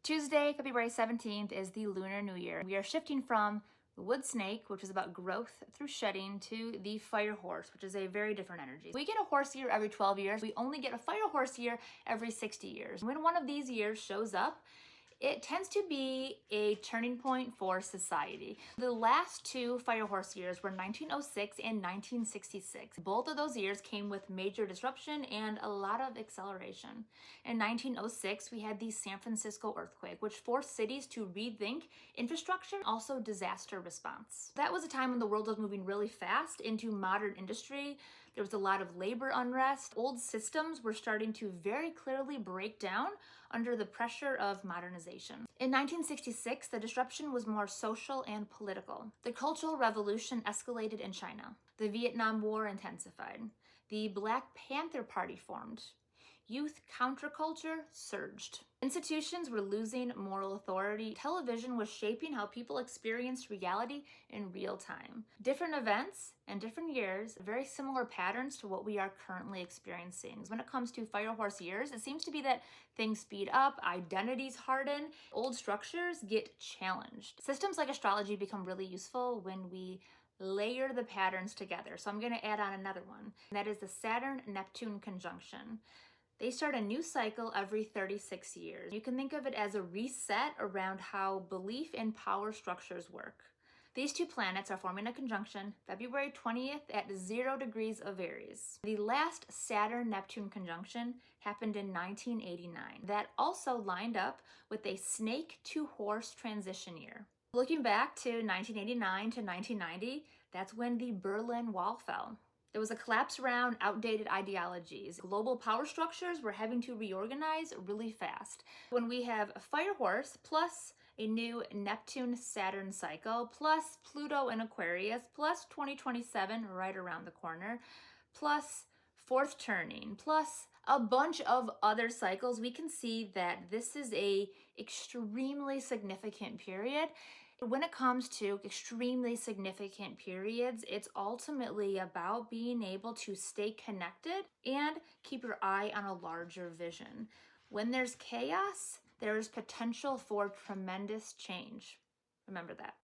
Tuesday, February 17th is the Lunar New Year. We are shifting from the wood snake, which is about growth through shedding, to the fire horse, which is a very different energy. We get a horse year every 12 years. We only get a fire horse year every 60 years. When one of these years shows up, it tends to be a turning point for society. The last two fire horse years were 1906 and 1966. Both of those years came with major disruption and a lot of acceleration. In 1906, we had the San Francisco earthquake, which forced cities to rethink infrastructure, also disaster response. That was a time when the world was moving really fast into modern industry. There was a lot of labor unrest. Old systems were starting to very clearly break down under the pressure of modernization. In 1966, the disruption was more social and political. The Cultural Revolution escalated in China. The Vietnam War intensified. The Black Panther Party formed. Youth counterculture surged. Institutions were losing moral authority. Television was shaping how people experienced reality in real time. Different events and different years, very similar patterns to what we are currently experiencing. When it comes to fire horse years, it seems to be that things speed up, identities harden, old structures get challenged. Systems like astrology become really useful when we layer the patterns together. So I'm going to add on another one, and that is the Saturn-Neptune conjunction. They start a new cycle every 36 years. You can think of it as a reset around how belief and power structures work. These two planets are forming a conjunction February 20th at 0 degrees of Aries. The last Saturn-Neptune conjunction happened in 1989. That also lined up with a snake to horse transition year. Looking back to 1989 to 1990, that's when the Berlin Wall fell. There was a collapse around outdated ideologies. Global power structures were having to reorganize really fast. When we have a fire horse plus a new Neptune-Saturn cycle, plus Pluto in Aquarius, plus 2027 right around the corner, plus fourth turning, plus a bunch of other cycles, we can see that this is a extremely significant period. When it comes to extremely significant periods, it's ultimately about being able to stay connected and keep your eye on a larger vision. When there's chaos, there is potential for tremendous change. Remember that.